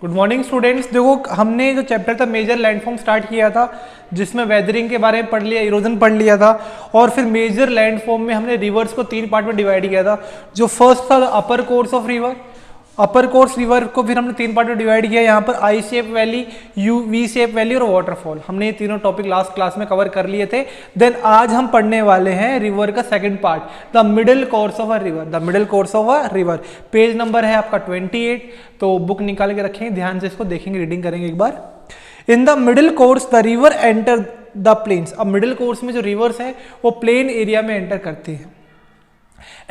Good morning students. देखो हमने जो चैप्टर था मेजर लैंडफॉर्म स्टार्ट किया था, जिसमें वेदरिंग के बारे में पढ़ लिया, इरोजन पढ़ लिया था, और फिर मेजर लैंडफॉर्म में हमने रिवर्स को 3 पार्ट में डिवाइड किया था। जो फर्स्ट था upper course of river, upper course river को फिर हमने 3 पार्ट में डिवाइड किया। यहाँ पर I shape valley, U V shape valley और वाटरफॉल, हमने ये तीनों टॉपिक लास्ट क्लास में कवर कर लिए थे। देन आज हम पढ़ने वाले हैं रिवर का second part, the middle course of a river. The middle course of a river, page number है आपका 28। तो बुक निकाल के रखेंगे, ध्यान से इसको देखेंगे, रीडिंग करेंगे एक बार। In the middle course the river enter the plains. अब मिडिल कोर्स में जो रिवर्स है वो प्लेन एरिया में एंटर करती है।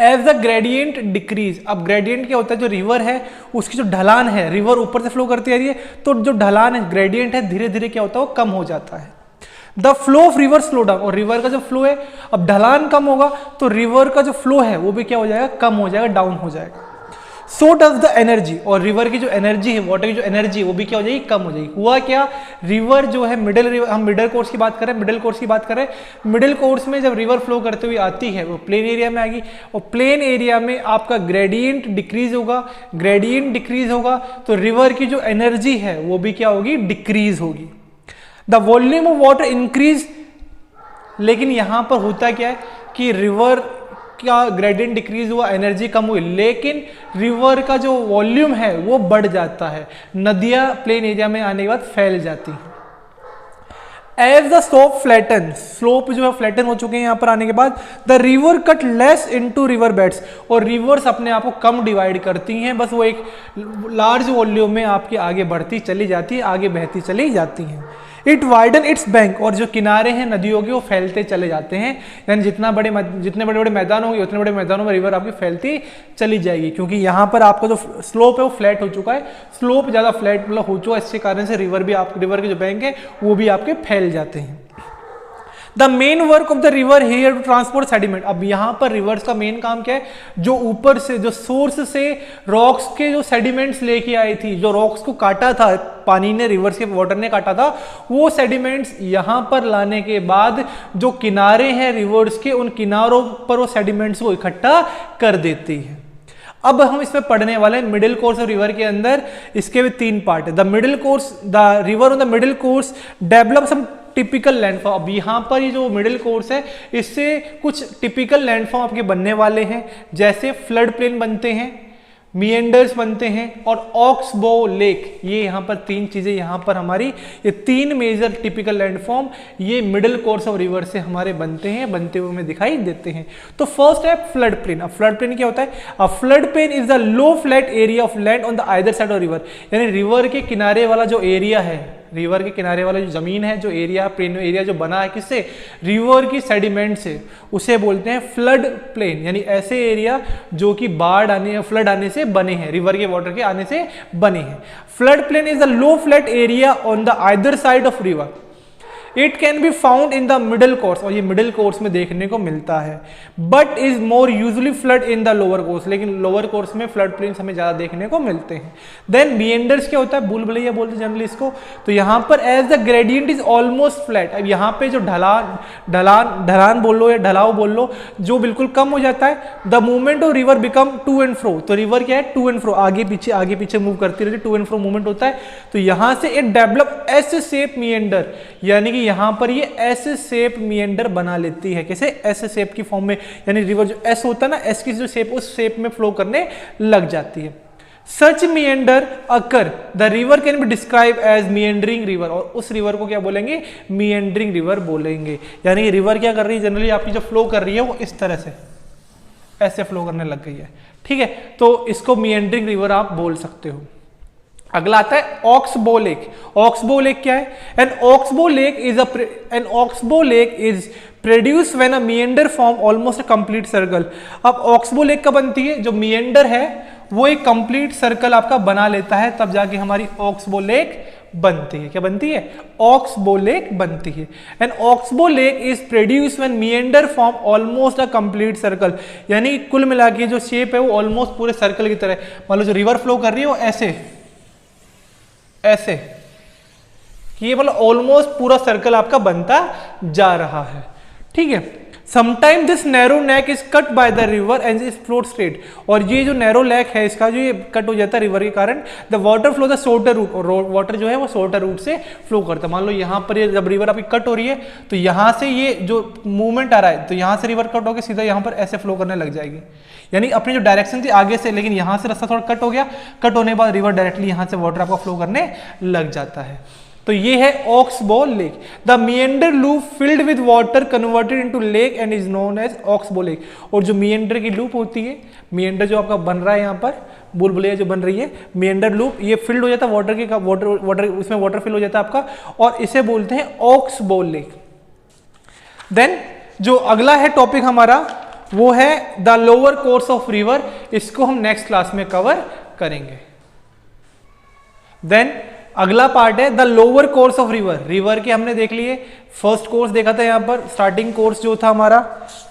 एज द ग्रेडियंट डिक्रीज, अब ग्रेडियंट क्या होता है, जो रिवर है उसकी जो ढलान है, रिवर ऊपर से फ्लो करती आ रही है, तो जो ढलान है, ग्रेडियंट है, धीरे धीरे क्या होता है वो कम हो जाता है। The flow of river slow down, और रिवर का जो फ्लो है, अब ढलान कम होगा तो रिवर का जो फ्लो है वो भी क्या हो जाएगा, कम हो जाएगा, डाउन हो जाएगा। सो डज द एनर्जी, और रिवर की जो एनर्जी है, वाटर की जो एनर्जी है वो भी क्या हो जाएगी, कम हो जाएगी। हुआ क्या, रिवर जो है मिडिल रिवर, हम मिडिल कोर्स की बात करें, मिडिल कोर्स की बात करें, मिडिल कोर्स में जब रिवर फ्लो करते हुए आती है वो प्लेन एरिया में आएगी, और प्लेन एरिया में आपका ग्रेडियंट डिक्रीज होगा। ग्रेडियंट डिक्रीज होगा तो रिवर की जो एनर्जी है वो भी क्या होगी, डिक्रीज होगी। The volume of water increase, लेकिन यहां पर होता क्या है कि रिवर का ग्रेडियंट डिक्रीज हुआ, एनर्जी कम हुई, लेकिन रिवर का जो वॉल्यूम है वो बढ़ जाता है। नदियां प्लेन एरिया में आने के बाद फैल जाती हैं। As the slope flatten, slope जो है फ्लैटन हो चुके हैं यहां पर आने के बाद, the river cut less into river beds, और रिवर्स अपने आप को कम डिवाइड करती हैं, बस वो एक लार्ज वॉल्यूम में आपके आगे बढ़ती चली जाती है, आगे बहती चली जाती हैं। इट वाइडन इट्स बैंक, और जो किनारे हैं नदियों के वो फैलते चले जाते हैं, यानी जितने बड़े बड़े मैदान होंगे उतने बड़े मैदानों में रिवर आपकी फैलती चली जाएगी, क्योंकि यहाँ पर आपका जो स्लोप है वो फ्लैट हो चुका है। स्लोप ज़्यादा फ्लैट मतलब हो चुका है, इसके कारण से रिवर के जो बैंक है वो भी आपके फैल जाते हैं। The main work of the river here to transport sediment, अब यहाँ पर रिवर्स का मेन काम क्या है, जो ऊपर से जो सोर्स से रॉक्स के जो सेडिमेंट्स लेके आई थी, जो रॉक्स को काटा था पानी ने, रिवर्स के वाटर ने काटा था, वो सेडिमेंट्स यहाँ पर लाने के बाद जो किनारे हैं रिवर्स के, उन किनारों पर वो सेडिमेंट्स को इकट्ठा कर देती है। अब हम इसमें पढ़ने वाले हैं मिडिल कोर्स ऑफ रिवर के अंदर, इसके भी 3 पार्ट है। The middle course, the river on the middle course develop some typical landform. अब यहाँ पर ये जो मिडिल कोर्स है इससे कुछ टिपिकल लैंडफॉर्म आपके बनने वाले हैं, जैसे फ्लड प्लेन बनते हैं, मिएंडर्स बनते हैं, और ऑक्सबो लेक। ये यहाँ पर 3 चीजें यहाँ पर हमारी, ये 3 मेजर टिपिकल लैंडफॉर्म ये मिडिल कोर्स ऑफ रिवर से हमारे बनते हैं, बनते हुए हमें दिखाई देते हैं। तो फर्स्ट है फ्लड प्लेन। अब फ्लड प्लेन क्या होता है, अ flood plain is the low flat area of land on the either side of river, यानी रिवर के किनारे वाला जो एरिया है, रिवर के किनारे वाला जो जमीन है, जो एरिया, प्लेन एरिया जो बना है किससे, रिवर की सेडिमेंट से, उसे बोलते हैं फ्लड प्लेन, यानी ऐसे एरिया जो कि बाढ़ आने, फ्लड आने से बने हैं, रिवर के वाटर के आने से बने हैं। Flood plain is the low flat area on the either side of river. It can be found in the middle course, और ये मिडिल कोर्स में देखने को मिलता है, but is more usually flood in the lower course, लेकिन lower course में flood plains हमें ज्यादा देखने को मिलते हैं। देन मिएंडर्स क्या होता है, बुलबुलैया बोलते हैं जनरली इसको। तो यहाँ पर as the gradient is almost flat, अब यहाँ पे जो ढलान बोल लो या ढलाव बोल लो, जो बिल्कुल कम हो जाता है। The movement of river become to and fro, तो रिवर क्या है, टू एंड फ्रो, आगे पीछे मूव करती रहती है, टू एंड फ्रो मूवमेंट होता है। तो यहाँ से इट डेवलप एस शेप मिएंडर, यानी कि यहां पर ये एस शेप मिएंडर बना लेती है। कैसे, एस शेप की फॉर्म में, यानी रिवर जो एस होता है ना, एस की जो शेप, उस शेप में फ्लो करने लग जाती है। Such meander occur the river can be describe as meandering river, और उस रिवर को क्या बोलेंगे, मिएंडरिंग रिवर बोलेंगे। यानी रिवर क्या कर रही है, जनरली आपकी जो फ्लो कर रही है वो इस तरह से ऐसे फ्लो करने लग गई है, ठीक है, तो इसको मिएंडरिंग रिवर आप बोल सकते हो। अगला आता है ऑक्सबो लेक। ऑक्सबो लेक क्या है, an oxbow lake is produce when a meander form almost a complete circle. अब ऑक्सबो लेक कब बनती है, जो मिएंडर है वो एक कंप्लीट सर्कल आपका बना लेता है, तब जाके हमारी ऑक्सबो लेक बनती है। क्या बनती है, ऑक्सबो लेक बनती है। An oxbow lake is produce when meander form almost a complete circle, यानी कुल मिला के जो शेप है वो ऑलमोस्ट पूरे सर्कल की तरह, मान लो जो रिवर फ्लो कर रही है वो ऐसे कि ये मतलब ऑलमोस्ट पूरा सर्कल आपका बनता जा रहा है, ठीक है। Sometime this narrow neck is cut by the river and is float straight, और ये जो नैरो नेक है इसका जो ये कट हो जाता है रिवर के कारण, the water flow the shorter route, और वाटर जो है वो शॉर्टर रूट से फ्लो करता है। मान लो यहाँ पर ये जब रिवर आपकी कट हो रही है तो यहाँ से ये जो मूवमेंट आ रहा है तो यहाँ से रिवर कट होकर सीधा यहाँ पर ऐसे फ्लो करने लग जाएगी, यानी अपनी जो डायरेक्शन थी आगे से, लेकिन यहाँ से रास्ता थोड़ा कट हो गया, कट होने के बाद रिवर डायरेक्टली यहाँ से वाटर आपका फ्लो करने लग जाता है। तो ये है oxbow lake. The meander loop filled with water converted into lake and is known as oxbow lake. और जो मिएंडर की लूप होती है, मिएंडर जो आपका बन रहा है यहाँ पर बुलबुलिया जो बन रही है, मिएंडर लूप, ये फिल्ड हो जाता है वाटर के, वाटर उसमें वाटर फिल हो जाता है आपका, और इसे बोलते हैं ऑक्सबो लेक। देन जो अगला है टॉपिक हमारा वो है the lower course of river, इसको हम नेक्स्ट क्लास में कवर करेंगे। देन अगला पार्ट है the lower course of river. River के हमने देख लिए, फर्स्ट कोर्स देखा था यहाँ पर, स्टार्टिंग कोर्स जो था हमारा,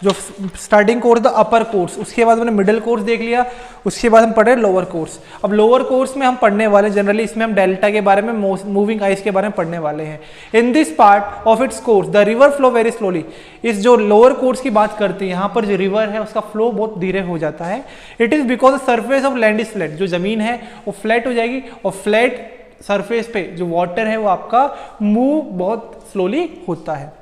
जो स्टार्टिंग कोर्स था अपर कोर्स, उसके बाद हमने मिडिल कोर्स देख लिया, उसके बाद हम पढ़े लोअर कोर्स। अब लोअर कोर्स में हम पढ़ने वाले जनरली, इसमें हम डेल्टा के बारे में, मूविंग आइस के बारे में पढ़ने वाले हैं। In this part of its course the river flow very slowly. इस जो लोअर कोर्स की बात करते हैं, यहाँ पर जो रिवर है उसका फ्लो बहुत धीरे हो जाता है। It is because the surface of land is flat, जो जमीन है वो फ्लैट हो जाएगी, और फ्लैट सरफेस पे जो वाटर है वो आपका मूव बहुत स्लोली होता है।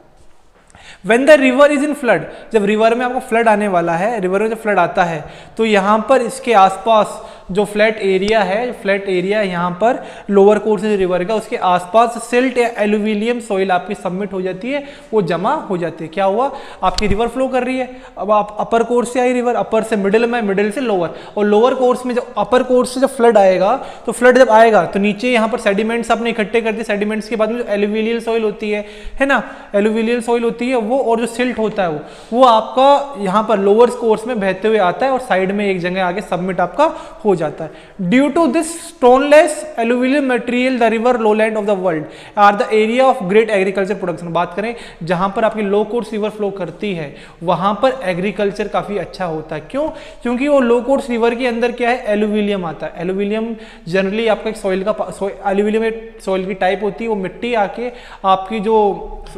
When the river is in flood, जब रिवर में आपको फ्लड आने वाला है, रिवर में जब फ्लड आता है तो यहाँ पर इसके आसपास जो फ्लैट एरिया है, फ्लैट एरिया यहाँ पर लोअर कोर्स जो रिवर का, उसके आसपास सिल्ट या एलुविलियम सॉइल आपकी सबमिट हो जाती है, वो जमा हो जाती है। क्या हुआ, आपकी रिवर फ्लो कर रही है, अब आप अपर कोर्स से आई रिवर, अपर से मिडिल में, मिडिल से लोअर, और लोअर कोर्स में जब अपर कोर्स से जब फ्लड आएगा तो फ्लड जब आएगा तो नीचे यहाँ पर सेडिमेंट्स आपने इकट्ठे कर दिए, सेडिमेंट्स के बाद में जो एलुविलियल सॉइल होती है ना, एलुविलियल सॉइल होती है वो, और जो सिल्ट होता है वो आपका यहाँ पर लोअर कोर्स में बहते हुए आता है और साइड में एक जगह आगे सबमिट आपका हो जाता है। Due to this stoneless alluvial material the river lowland of the world are the area of great agriculture production. बात करें जहां पर आपकी लो कोर्स रिवर फ्लो करती है वहां पर एग्रीकल्चर काफी अच्छा होता है। क्यों? क्योंकि वो लो कोर्स रिवर के अंदर क्या है, एलुविलियम आता है। एलुविलियम जनरली आपका एक सॉइल का एलुविलियम एक सॉइल की टाइप होती है, वो मिट्टी आके आपकी जो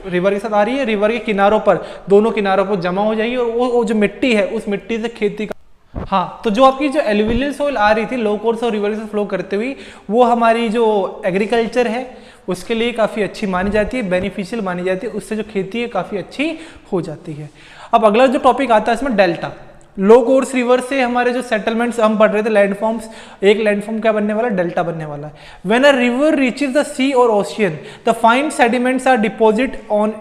रिवर के साथ आ रही है, रिवर के किनारों पर, दोनों किनारों पर जमा हो जाएगी, और वो जो मिट्टी है उस मिट्टी से खेती का, हाँ, तो जो आपकी जो एलुविलियल सॉइल आ रही थी लो कोर्स और रिवर से फ्लो करते हुए, वो हमारी जो एग्रीकल्चर है उसके लिए काफ़ी अच्छी मानी जाती है, बेनिफिशियल मानी जाती है, उससे जो खेती है काफ़ी अच्छी हो जाती है। अब अगला जो टॉपिक आता है इसमें डेल्टा। लो कोर्स रिवर से हमारे जो सेटलमेंट्स हम पढ़ रहे थे, लैंडफॉर्म्स, एक लैंडफॉर्म क्या बनने वाला है, डेल्टा बनने वाला है। When a river reaches the sea और ocean the fine sediments are deposit on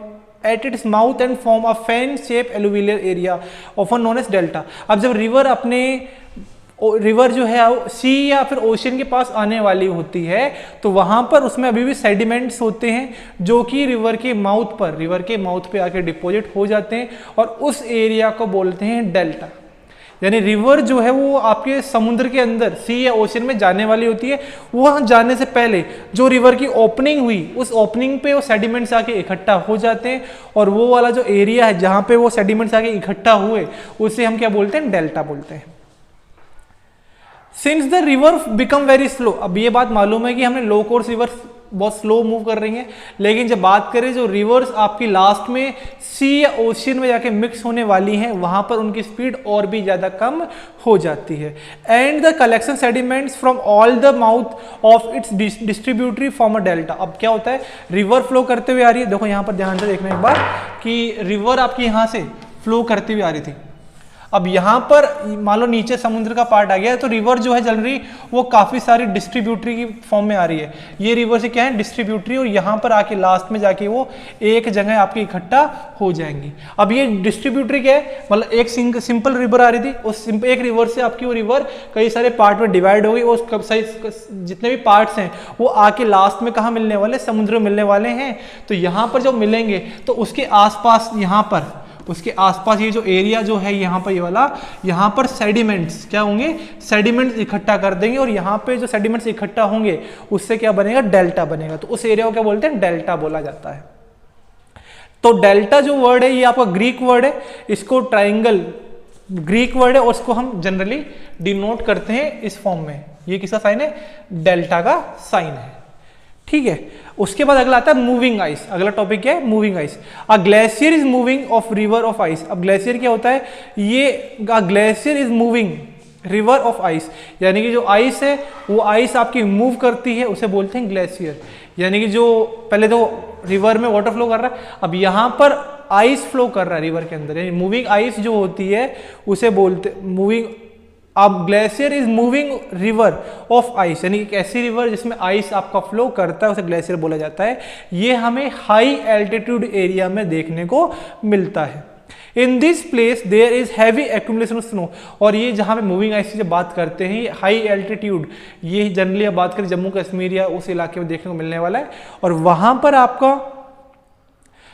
at its mouth and form a fan shaped alluvial area often known as delta। अब जब रिवर अपने रिवर जो है सी या फिर ओशन के पास आने वाली होती है तो वहां पर उसमें अभी भी सेडिमेंट्स होते हैं जो कि रिवर के माउथ पे आके डिपॉजिट हो जाते हैं, और उस एरिया को बोलते हैं डेल्टा। यानी रिवर जो है वो आपके समुद्र के अंदर सी या ओशन में जाने वाली होती है, वहां जाने से पहले जो रिवर की ओपनिंग हुई उस ओपनिंग पे वो सेडिमेंट्स आके इकट्ठा हो जाते हैं, और वो वाला जो एरिया है जहां पे वो सेडिमेंट्स आके इकट्ठा हुए उसे हम क्या बोलते हैं, डेल्टा बोलते हैं। Since the river become very slow, अब ये बात मालूम है कि हमें लो कोर्स रिवर बहुत स्लो मूव कर रही हैं, लेकिन जब बात करें जो रिवर्स आपकी लास्ट में सी या ओशियन में जाके मिक्स होने वाली हैं वहां पर उनकी स्पीड और भी ज्यादा कम हो जाती है। And the collection sediments from all the mouth of its distributary form a delta. अब क्या होता है, रिवर फ्लो करते हुए आ रही है, देखो यहां पर ध्यान से देखना एक बार कि रिवर आपकी यहां से फ्लो करती हुई आ रही थी। अब यहाँ पर मान लो नीचे समुद्र का पार्ट आ गया है तो रिवर जो है चल रही वो काफी सारी डिस्ट्रीब्यूटरी की फॉर्म में आ रही है। ये रिवर से क्या है, डिस्ट्रीब्यूटरी, और यहाँ पर आके लास्ट में जाके वो एक जगह आपकी इकट्ठा हो जाएंगी। अब ये डिस्ट्रीब्यूटरी क्या है, मतलब एक सिंपल रिवर आ रही थी, उस एक रिवर से आपकी वो रिवर कई सारे पार्ट में डिवाइड हो गई, उस जितने भी पार्ट्स हैं वो आके लास्ट में कहाँ मिलने वाले, समुद्र में मिलने वाले हैं। तो यहाँ पर जब मिलेंगे तो उसके आसपास यहाँ पर उसके आसपास ये जो एरिया जो है यहाँ पर ये वाला, यहाँ पर सेडिमेंट्स क्या होंगे, सेडिमेंट्स इकट्ठा कर देंगे, और यहाँ पे जो सेडिमेंट्स इकट्ठा होंगे उससे क्या बनेगा, डेल्टा बनेगा। तो उस एरिया को क्या बोलते हैं, डेल्टा बोला जाता है। तो डेल्टा जो वर्ड है ये आपका ग्रीक वर्ड है, इसको ट्राइंगल ग्रीक वर्ड है और इसको हम जनरली डिनोट करते हैं इस फॉर्म में। ये किसका साइन है, डेल्टा का साइन है। ठीक है। उसके बाद अगला आता है मूविंग आइस। अगला टॉपिक क्या है? Moving ice. A glacier is moving of river of ice. अब ग्लेशियर क्या होता है? ये glacier is moving river of ice, यानी कि जो आइस है वो आइस आपकी मूव करती है, उसे बोलते हैं ग्लेशियर। यानी कि जो पहले तो रिवर में वाटर फ्लो कर रहा है, अब यहाँ पर आइस फ्लो कर रहा है रिवर के अंदर, यानी मूविंग आइस जो होती है उसे बोलते मूविंग। अब glacier is moving river of ice, यानी एक ऐसी रिवर जिसमें आइस आपका फ्लो करता है, उसे ग्लेशियर बोला जाता है। ये हमें हाई एल्टीट्यूड एरिया में देखने को मिलता है। In this place there is heavy accumulation of snow. और ये जहाँ पे मूविंग आइस की जब बात करते हैं, ये हाई एल्टीट्यूड, ये जनरली अब बात करें जम्मू कश्मीर या उस इलाके में देखने को मिलने वाला है। और वहां पर आपका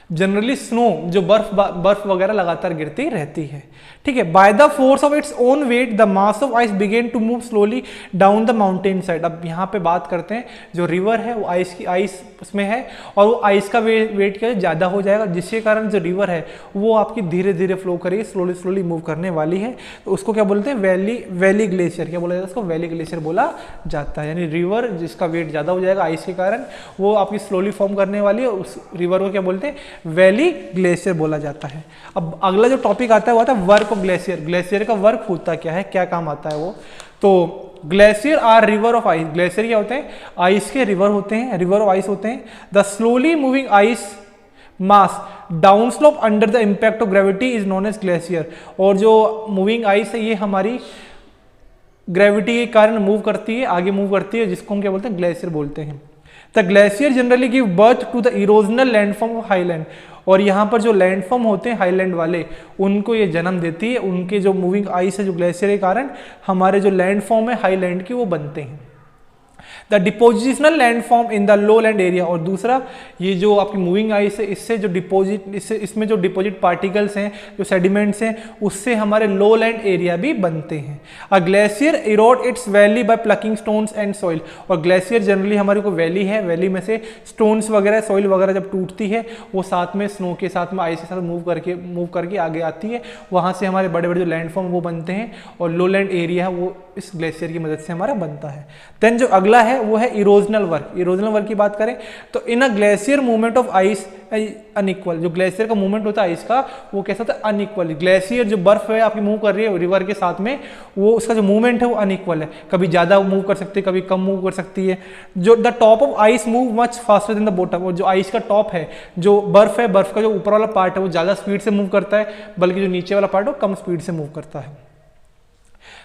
जनरली स्नो जो बर्फ वगैरह लगातार गिरती रहती है, ठीक है। By the force of its own weight the mass of ice begin to move slowly down the mountain side. अब यहाँ पे बात करते हैं, जो रिवर है वो आइस उसमें है, और वो आइस का वेट क्या ज़्यादा हो जाएगा, जिसके कारण जो रिवर है वो आपकी धीरे धीरे फ्लो करेगी, स्लोली मूव करने वाली है। तो उसको क्या बोलते हैं? Valley glacier. क्या बोला जाता है उसको? वैली ग्लेशियर बोला जाता है। यानी रिवर जिसका वेट ज़्यादा हो जाएगा आइस के कारण, वो आपकी स्लोली फॉर्म करने वाली है, उस रिवर को क्या बोलते हैं? वैली ग्लेशियर बोला जाता है। अब अगला जो टॉपिक आता है वो आता है वर्क ऑफ ग्लेशियर। ग्लेशियर का वर्क होता क्या है, क्या काम आता है वो? तो glacier are river of ice. Glacier क्या होते हैं? आइस के रिवर होते हैं, रिवर ऑफ आइस होते हैं। The slowly moving ice mass down slope under the impact of gravity is known as glacier. और जो मूविंग आइस है ये हमारी ग्रेविटी के कारण मूव करती है, आगे मूव करती है, जिसको हम क्या बोलते हैं? ग्लेशियर बोलते हैं। The glacier generally give birth to the erosional landform of highland. और यहाँ पर जो लैंडफॉर्म होते हैं हाईलैंड वाले, उनको ये जन्म देती है। उनके जो मूविंग आइस है, जो ग्लेशियर के कारण हमारे जो लैंडफॉर्म है हाईलैंड की, वो बनते हैं। The depositional landform in the low land area. और दूसरा, ये जो आपकी मूविंग आइस है, इससे जो इसमें जो डिपोजिट पार्टिकल्स हैं, जो सेडिमेंट्स हैं, उससे हमारे लो लैंड एरिया भी बनते हैं। A glacier erode its valley by plucking stones and soil. और ग्लेशियर जनरली हमारे को वैली है, वैली में से स्टोन्स वगैरह, सॉइल वगैरह जब टूटती है, वो साथ में स्नो के साथ में आइस के साथ मूव करके आगे आती है। वहाँ से हमारे बड़े बड़े जो लैंडफॉर्म वो बनते हैं, और लो लैंड एरिया है वो इस ग्लेशियर की मदद से हमारा बनता है। देन जो अगला है वो है इरोजनल वर्क। इरोजनल वर्क की बात करें तो in a glacier movement of ice unequal. जो ग्लेशियर का मूवमेंट होता है आइस का, वो कैसा होता है? अनइक्वल। ग्लेशियर जो बर्फ है आपकी मूव कर रही है रिवर के साथ में, वो उसका जो मूवमेंट है वो अनइक्वल है, कभी ज्यादा मूव कर सकती है, कभी कम मूव कर सकती है। जो the top of ice move much faster than the bottom. और जो आइस का टॉप है, जो बर्फ है, बर्फ का जो ऊपर वाला पार्ट है, वो ज्यादा स्पीड से मूव करता है, बल्कि जो नीचे वाला पार्ट है वो कम स्पीड से मूव करता है।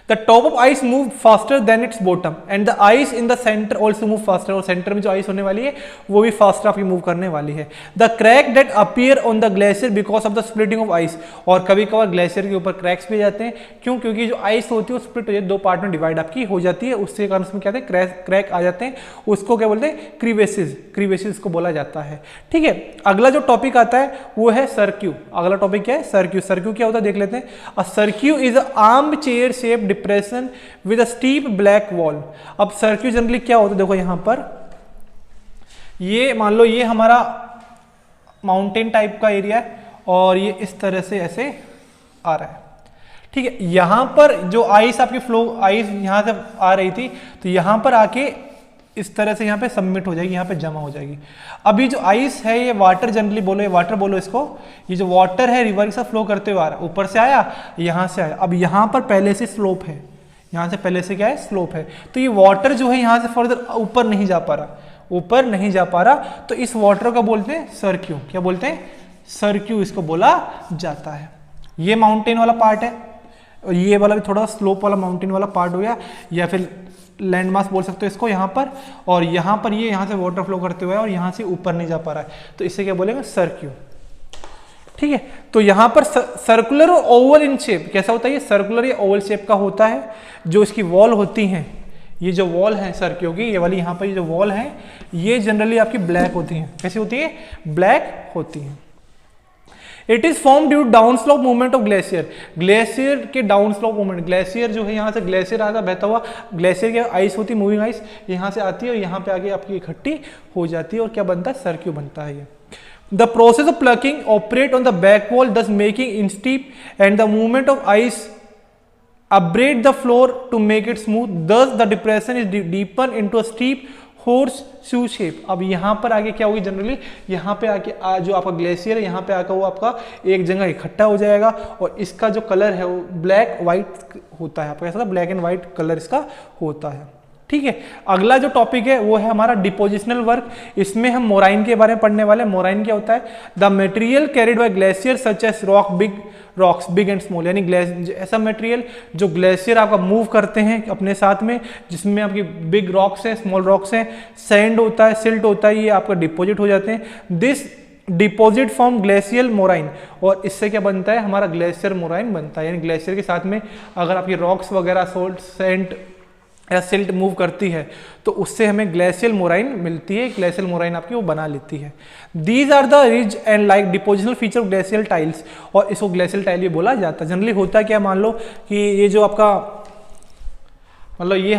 The top of ice move faster than its bottom and the ice in the center also move faster। और सेंटर में जो आइस होने वाली है वो भी फास्टर आपकी मूव करने वाली है। The crack that appear on the glacier because of the splitting of ice। और कभी कभार ग्लेशियर के ऊपर क्रैक्स भी जाते हैं, क्यों? क्योंकि जो आइस होती है वो स्प्लिट हो जाती है, दो पार्ट में डिवाइड आपकी हो जाती है, उसके कारण उसमें क्या होता है? क्रैक आ जाते हैं। उसको क्या बोलते हैं? क्रीवेसिस को बोला जाता है, ठीक है। अगला जो टॉपिक आता है वो है सर्क्यू। अगला टॉपिक क्या है? सर्क्यू। सर्क्यू क्या होता है देख लेते हैं। A cirque is a arm chair shape depression with a steep black wall. अब सर्क्यू जनरली क्या होता है? देखो यहां पर, ये मान लो ये हमारा माउंटेन टाइप का एरिया है, और ये इस तरह से ऐसे आ रहा है, ठीक है। यहां पर जो आइस आपकी आइस यहां से आ रही थी, तो यहां पर आके इस तरह से यहाँ पे सबमिट हो जाएगी, यहाँ पे जमा हो जाएगी। अभी जो आइस है ये वाटर जनरली बोलो, ये वाटर बोलो इसको, ये जो वाटर है रिवर के साथ फ्लो करते हुए आ रहा है, ऊपर से आया, यहाँ से आया। अब यहाँ पर पहले से स्लोप है, यहाँ से पहले से क्या है? स्लोप है। तो ये वाटर जो है यहाँ से फर्दर ऊपर नहीं जा पा रहा, ऊपर नहीं जा पा रहा, तो इस वाटर को बोलते हैं सर्क्यू। क्या बोलते हैं? सर्क्यू इसको बोला जाता है। ये माउंटेन वाला पार्ट है, और ये वाला भी थोड़ा स्लोप वाला माउंटेन वाला पार्ट हो गया, या फिर लैंड मास बोल सकते हो इसको यहाँ पर। और यहाँ पर ये यहाँ से वाटर फ्लो करते हुए और यहाँ से ऊपर नहीं जा पा रहा है, तो इसे क्या बोलेंगे? सर्क्यू, ठीक है। तो यहाँ पर सर्कुलर और ओवल इन शेप कैसा होता है? ये सर्कुलर या ओवल शेप का होता है। जो इसकी वॉल होती हैं, ये जो वॉल है सर्क्यू की, ये वाली यहाँ पर ये जो वॉल है, ये जनरली आपकी ब्लैक होती हैं। कैसी होती है? ब्लैक होती हैं। It is form due down slope movement of glacier. Glacier के डाउन स्लोप मूवमेंट, ग्लेशियर जो है यहाँ से ग्लेशियर आता बहता हुआ, ग्लेशियर की आइस होती है मूविंग आइस, यहाँ से आती है और यहाँ पे आगे आपकी इकट्ठी हो जाती है, और क्या बनता है? सर्क्यू बनता है ये। The process of plucking operate on the back wall दस making in steep and the movement of ice abrade the floor to make it smooth, thus the depression is deepened into a steep horse shoe shape. अब यहाँ पर आगे क्या होगी, generally यहाँ पे आके जो आपका ग्लेशियर है यहाँ पे आकर वो आपका एक जगह इकट्ठा हो जाएगा और इसका जो कलर है वो ब्लैक व्हाइट होता है, आपका ऐसा ब्लैक एंड व्हाइट कलर इसका होता है। ठीक है, अगला जो टॉपिक है वो है हमारा डिपोजिशनल वर्क। इसमें हम मोराइन के बारे में पढ़ने वाले हैं। मोराइन क्या होता है, the material carried by glacier such as rocks big and small, यानी ऐसा मटेरियल जो ग्लेशियर आपका मूव करते हैं अपने साथ में, जिसमें आपकी बिग रॉक्स है, स्मॉल रॉक्स हैं, सैंड होता है, सिल्ट होता है, ये आपका डिपोजिट हो जाते हैं। This deposit form glacial moraine, और इससे क्या बनता है, हमारा ग्लेशियर मोराइन बनता है। यानी ग्लेशियर के साथ में अगर आपकी रॉक्स वगैरह सोल्ट सैंड या सिल्ट मूव करती है तो उससे हमें ग्लेशियल मोराइन मिलती है, ग्लेशियल मोराइन आपकी वो बना लेती है। These are the ridge and like depositional feature of glacial tills, और इसको ग्लेशियल टाइल भी बोला जाता है। जनरली होता है क्या, मान लो कि ये जो आपका मतलब ये